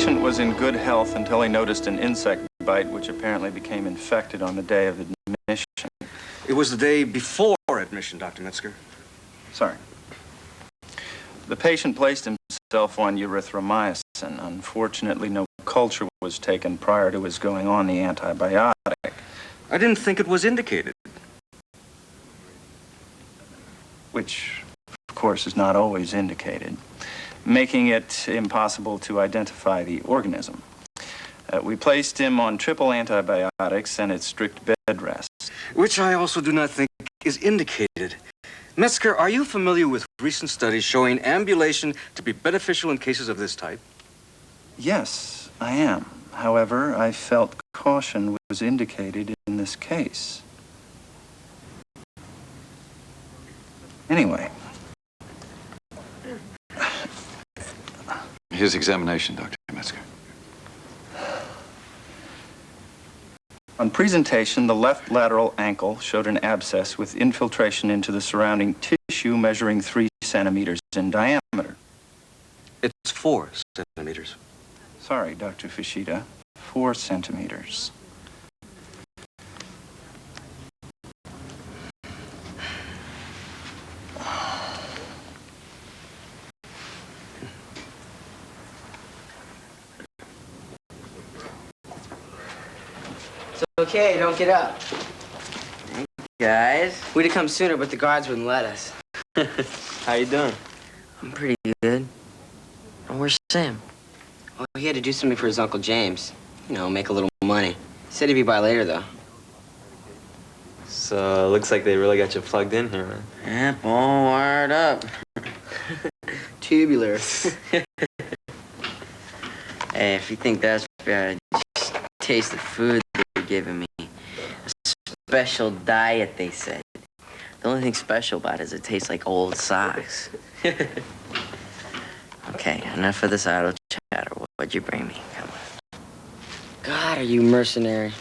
patient was in good health until he noticed an insect bite, which apparently became infected on the day of admission. It was the day before admission, Dr. Metzger. Sorry. The patient placed himself on erythromycin. Unfortunately, no culture was taken prior to his going on the antibiotic. I didn't think it was indicated. Which, of course, is not always indicated, making it impossible to identify the organism. We placed him on triple antibiotics and at strict bed rest. Which I also do not think is indicated. Metzger, are you familiar with recent studies showing ambulation to be beneficial in cases of this type? Yes, I am. However, I felt caution was indicated in this case. Anyway. His examination, Dr. Metzger. On presentation, the left lateral ankle showed an abscess with infiltration into the surrounding tissue measuring 3 centimeters in diameter. It's 4 centimeters. Sorry, Dr. Fushida, 4 centimeters. Okay, don't get up. Guys, we'd have come sooner, but the guards wouldn't let us. How you doing? I'm pretty good. And where's Sam? Oh, he had to do something for his Uncle James. You know, make a little money. He said he'd be by later, though. So, looks like they really got you plugged in here, man. Yep, all wired up. Tubular. Hey, if you think that's bad, just taste the food they're giving me. A special diet, they said. The only thing special about it is it tastes like old socks. Okay, enough of this idle chatter. What'd you bring me? Come on. God, are you mercenary?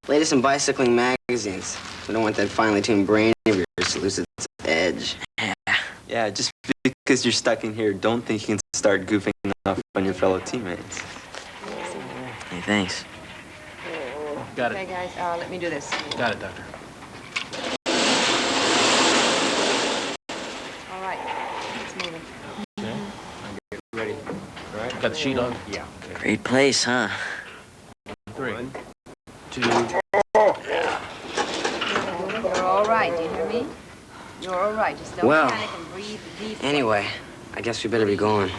Latest in bicycling magazines. We don't want that finely tuned brain of yours to lose its edge. Yeah, just because you're stuck in here, don't think you can start goofing off on your fellow teammates. Hey, thanks. Got it. Okay, guys, let me do this. Got it, Doctor. All right, it's moving. Okay. I'm ready. All right. Got the sheet on? Yeah. Okay. Great place, huh? 3, 2. You're all right, do you hear me? You're all right, just don't Well, panic and breathe deep. Anyway, I guess we better be going.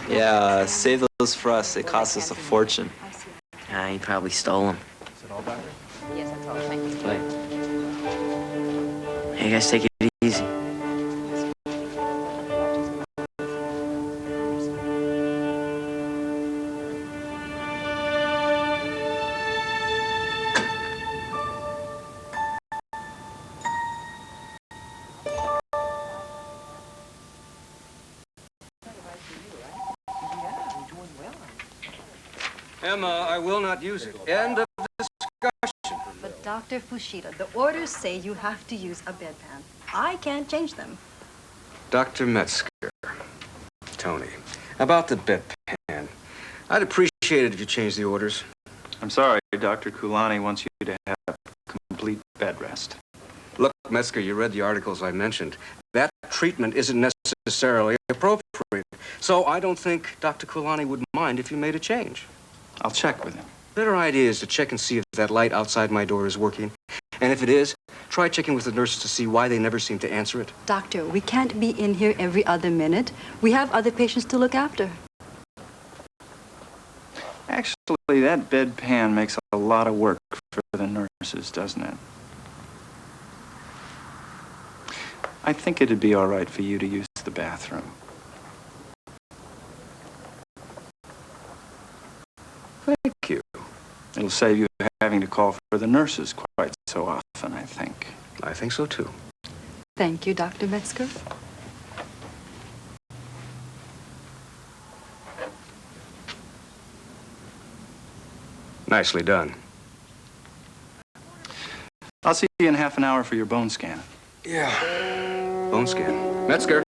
Yeah, save those for us. They cost us a fortune. I see. He probably stole them. Is it all, Doctor? Yes, that's all, thank you. But, hey, you guys, take it easy. Emma, I will not use it. End of discussion. But Dr. Fushida, the orders say you have to use a bedpan. I can't change them. Dr. Metzger. Tony, about the bedpan. I'd appreciate it if you changed the orders. I'm sorry, Dr. Kulani wants you to have complete bed rest. Look, Metzger, you read the articles I mentioned. That treatment isn't necessarily appropriate. So I don't think Dr. Kulani would mind if you made a change. I'll check with him. Better idea is to check and see if that light outside my door is working. And if it is, try checking with the nurses to see why they never seem to answer it. Doctor, we can't be in here every other minute. We have other patients to look after. Actually, that bedpan makes a lot of work for the nurses, doesn't it? I think it'd be all right for you to use the bathroom. Thank you. It'll save you having to call for the nurses quite so often, I think. I think so, too. Thank you, Dr. Metzger. Nicely done. I'll see you in half an hour for your bone scan. Yeah. Bone scan. Metzger.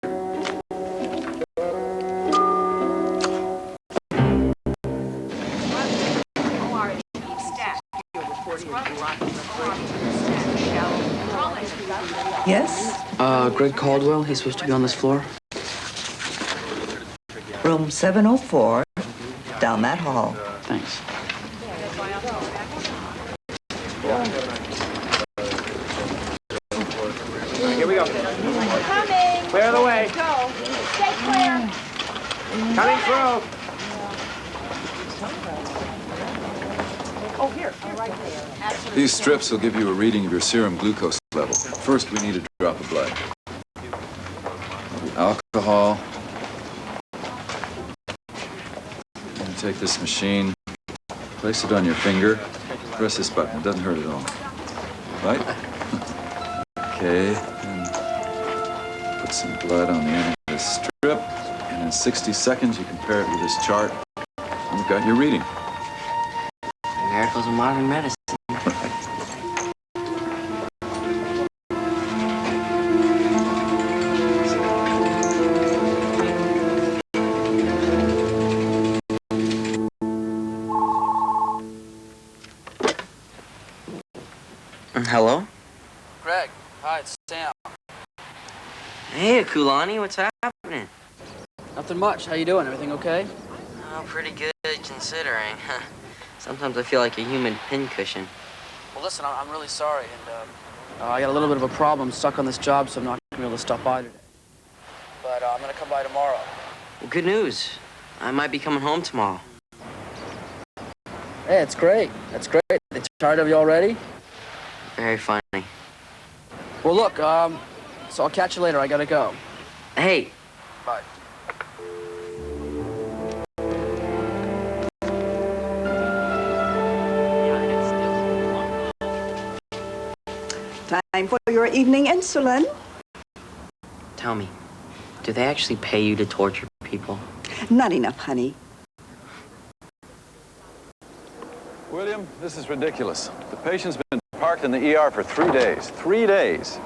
Greg Caldwell, he's supposed to be on this floor. Room 704, down that hall. Thanks. Here we go. Coming. Clear the way. Go. Stay clear. Coming through. Oh, here. Oh, right there. These strips will give you a reading of your serum glucose level. First, we need a drop of blood. Alcohol. And take this machine, place it on your finger, press this button. It doesn't hurt at all. Right? Okay, and put some blood on the end of this strip, and in 60 seconds you compare it with this chart, and you've got your reading. Miracles of modern medicine. Hello? Greg, hi, it's Sam. Hey, Kulani, what's happening? Nothing much. How you doing? Everything okay? Oh, pretty good considering. Sometimes I feel like a human pincushion. Well, listen, I'm really sorry, and I got a little bit of a problem stuck on this job, so I'm not gonna be able to stop by today. But I'm gonna come by tomorrow. Well, good news. I might be coming home tomorrow. Hey, it's great. That's great. They tired of you already? Very funny. Well, look, so I'll catch you later. I gotta go. Hey. Bye. Time for your evening insulin. Tell me, do they actually pay you to torture people? Not enough, honey. William, this is ridiculous. The patient's been parked in the ER for 3 days. 3 days.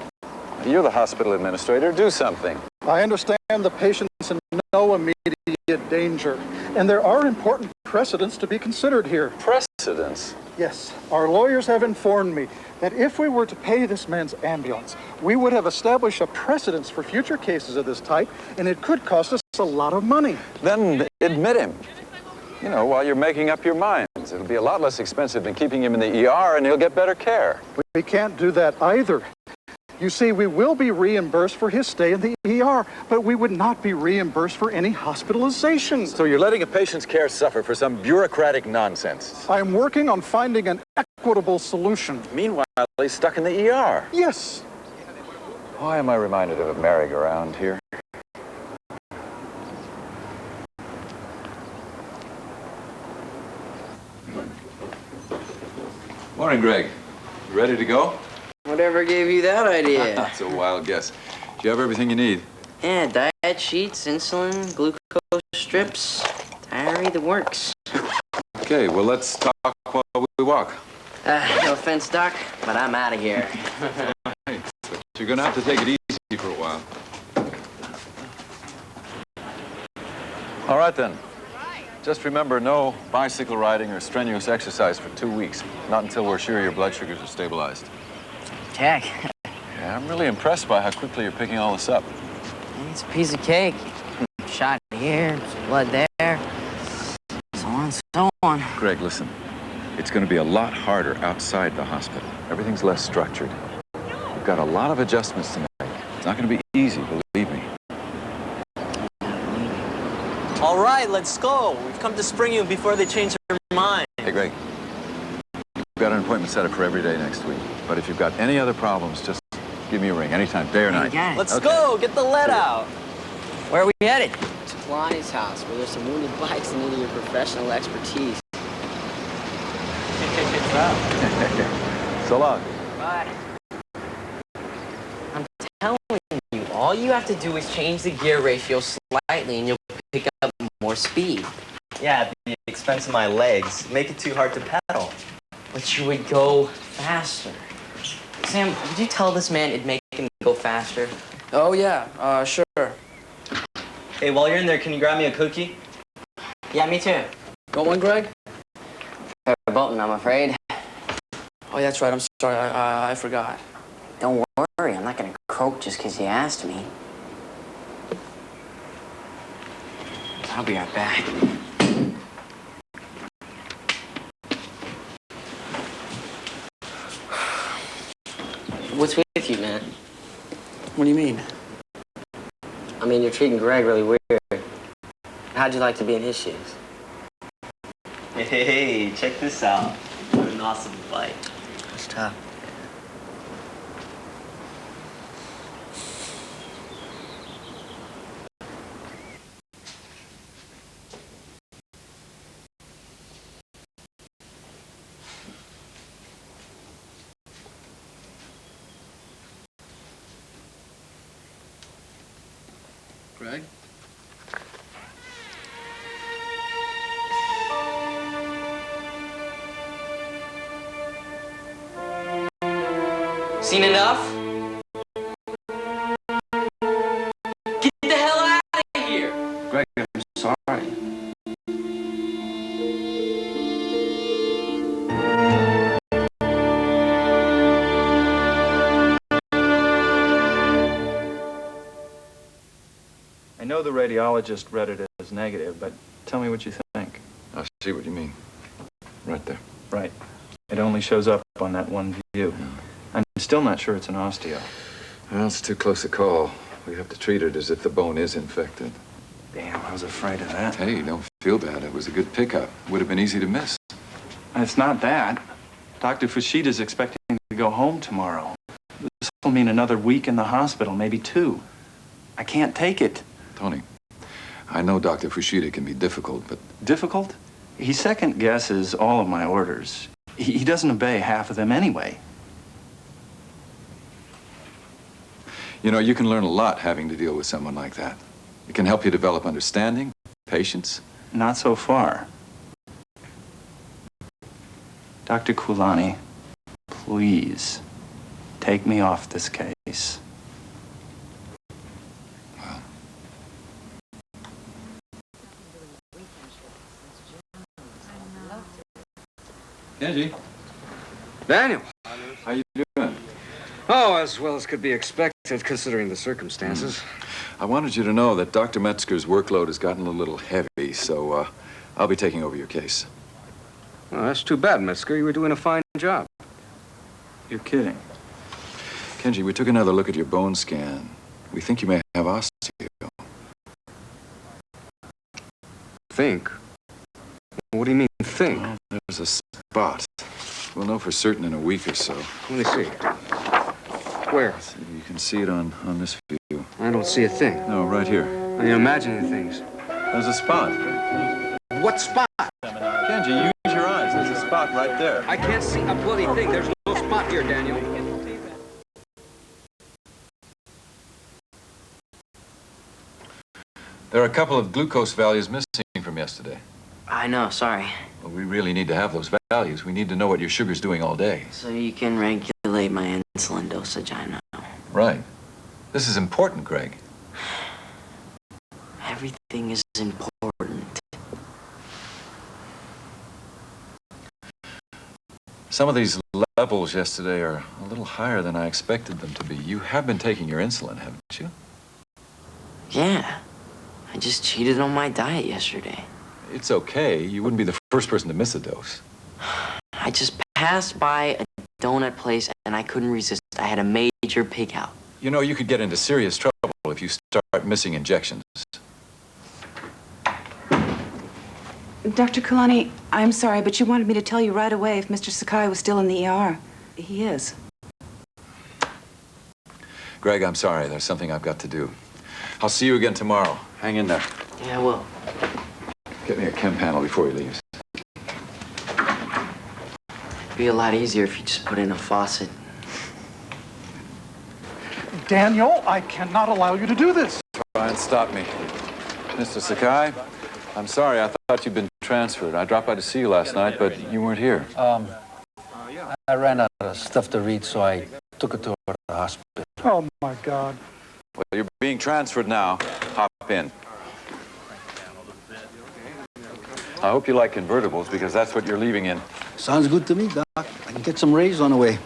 You're the hospital administrator. Do something. I understand the patient's in no immediate danger, and there are important precedents to be considered here. Precedents? Yes, our lawyers have informed me that if we were to pay this man's ambulance, we would have established a precedence for future cases of this type, and it could cost us a lot of money. Then admit him. You know, while you're making up your minds. It'll be a lot less expensive than keeping him in the ER, and he'll get better care. We can't do that either. You see, we will be reimbursed for his stay in the ER, but we would not be reimbursed for any hospitalization. So you're letting a patient's care suffer for some bureaucratic nonsense. I'm working on finding an equitable solution. Meanwhile, he's stuck in the ER. Yes. Why am I reminded of a merry-go-round here? Morning, Greg. You ready to go? Whatever gave you that idea? That's a wild guess. Do you have everything you need? Yeah, diet sheets, insulin, glucose strips, diary, the works. Okay, well, let's talk while we walk. No offense, Doc, but I'm out of here. But you're gonna have to take it easy for a while. All right, then. Just remember, no bicycle riding or strenuous exercise for 2 weeks. Not until we're sure your blood sugars are stabilized. Jack. Yeah, I'm really impressed by how quickly you're picking all this up. It's a piece of cake. Shot here, blood there, so on and so on. Greg, listen. It's going to be a lot harder outside the hospital. Everything's less structured. We've got a lot of adjustments to make. It's not going to be easy, believe me. All right, let's go. We've come to spring you before they change their mind. Hey, Greg. We've got an appointment set up for every day next week. But if you've got any other problems, just give me a ring anytime, day or night. Let's go. Get the lead out. Where are we headed? To Kalani's house, where there's some wounded bikes and need your professional expertise. So long. Bye. I'm telling you, all you have to do is change the gear ratio slightly and you'll pick up more speed. Yeah, at the expense of my legs. Make it too hard to pedal. But you would go faster. Sam, would you tell this man it'd make him go faster? Oh, yeah, sure. Hey, while you're in there, can you grab me a cookie? Yeah, me too. Want one, Greg? Bolton, I'm afraid. Oh, yeah, that's right. I'm sorry. I forgot. Don't worry. I'm not gonna croak just because you asked me. I'll be right back. What's with you, man? What do you mean? I mean, you're treating Greg really weird. How'd you like to be in his shoes? Hey, check this out. What an awesome fight. It's tough. Greg? Seen enough? Get the hell out of here! Greg, I'm sorry. I know the radiologist read it as negative, but tell me what you think. I see what you mean. Right there. Right. It only shows up on that one view. Yeah. I'm still not sure it's an osteo. Well, it's too close a call. We have to treat it as if the bone is infected. Damn, I was afraid of that. Hey, don't feel bad. It was a good pickup. Would have been easy to miss. It's not that. Dr. Fushida's expecting to go home tomorrow. This will mean another week in the hospital, maybe 2. I can't take it. Tony, I know Dr. Fushida can be difficult, but... Difficult? He second guesses all of my orders. He doesn't obey half of them anyway. You know, you can learn a lot having to deal with someone like that. It can help you develop understanding, patience. Not so far. Dr. Kulani, please take me off this case. Well, Kenji, Daniel. how you doing? Oh, as well as could be expected, considering the circumstances. I wanted you to know that Dr. Metzger's workload has gotten a little heavy, so I'll be taking over your case. Well, that's too bad, Metzger. You were doing a fine job. You're kidding. Kenji, we took another look at your bone scan. We think you may have osteo. Think? What do you mean, think? Well, there's a spot. We'll know for certain in a week or so. Let me see. Where? You can see it on this view. I don't see a thing. No, right here. You're imagining things. There's a spot. What spot? Kenji, use your eyes. There's a spot right there. I can't see a bloody thing. There's no spot here, Daniel. There are a couple of glucose values missing from yesterday. I know, sorry. Well, we really need to have those values. We need to know what your sugar's doing all day. So you can regulate my insulin dosage, I know. Right. This is important, Greg. Everything is important. Some of these levels yesterday are a little higher than I expected them to be. You have been taking your insulin, haven't you? Yeah. I just cheated on my diet yesterday. It's okay. You wouldn't be the first person to miss a dose. I just passed by a donut place and I couldn't resist. I had a major pig out. You know, you could get into serious trouble if you start missing injections. Dr. Kulani, I'm sorry, but you wanted me to tell you right away if Mr. Sakai was still in the ER. He is. Greg, I'm sorry. There's something I've got to do. I'll see you again tomorrow. Hang in there. Yeah, well. Get me a chem panel before he leaves. It'd be a lot easier if you just put in a faucet. Daniel, I cannot allow you to do this. Try and stop me. Mr. Sakai, I'm sorry. I thought you'd been transferred. I dropped by to see you last night, but you weren't here. I ran out of stuff to read, so I took it to the hospital. Oh, my God. Well, you're being transferred now. Hop in. I hope you like convertibles, because that's what you're leaving in. Sounds good to me, Doc. I can get some rays on the way.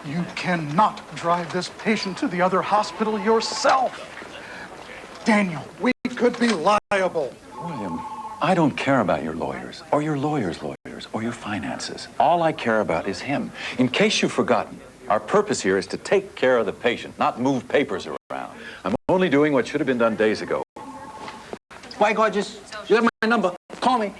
You cannot drive this patient to the other hospital yourself. Daniel, we could be liable. William, I don't care about your lawyers, or your lawyers' lawyers, or your finances. All I care about is him. In case you've forgotten, our purpose here is to take care of the patient, not move papers around. I'm only doing what should have been done days ago. Why, gorgeous? You have my number. Call me.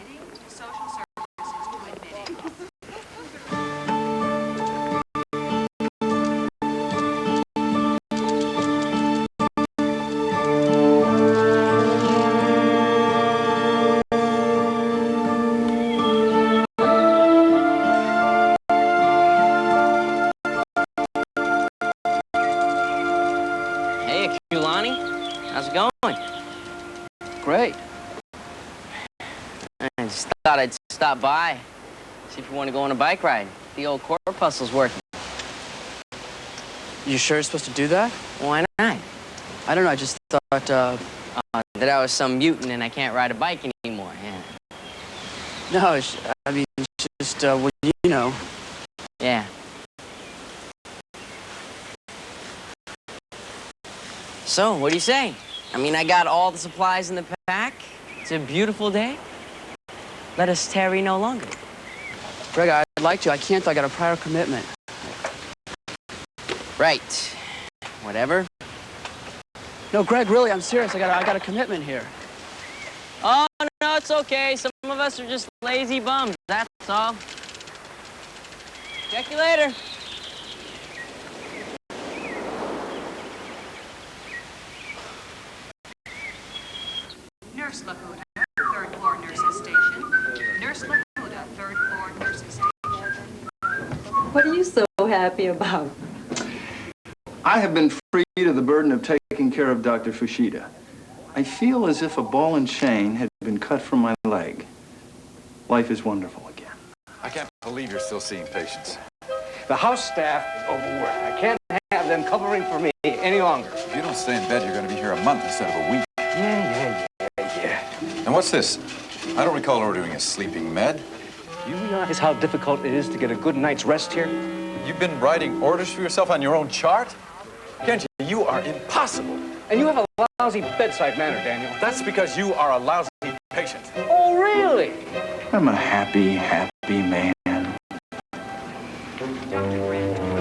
Hey, Kulani. How's it going? Great. I just thought I'd stop by, see if you want to go on a bike ride. The old corpuscle's working. You sure you're supposed to do that? Why not? I don't know, I just thought, That I was some mutant and I can't ride a bike anymore. Yeah. no, I mean, it's just, well, you know. Yeah. So, what do you say? I mean, I got all the supplies in the pack. It's a beautiful day. Let us tarry no longer. Greg, I'd like to. I can't, I got a prior commitment. Right. Whatever. No, Greg, really, I'm serious. I got a commitment here. Oh, no, it's okay. Some of us are just lazy bums, that's all. Check you later. Nurse Laputa, third floor nurses station. Nurse Laputa, third floor nurses station. What are you so happy about? I have been freed of the burden of taking care of Dr. Fushida. I feel as if a ball and chain had been cut from my leg. Life is wonderful again. I can't believe you're still seeing patients. The house staff is overworked. I can't have them covering for me any longer. If you don't stay in bed, you're going to be here a month instead of a week. Yeah. And what's this? I don't recall ordering a sleeping med. You realize how difficult it is to get a good night's rest here? You've been writing orders for yourself on your own chart? Can't you? You are impossible. And you have a lousy bedside manner, Daniel. That's because you are a lousy patient. Oh, really? I'm a happy, happy man. Dr. Grant.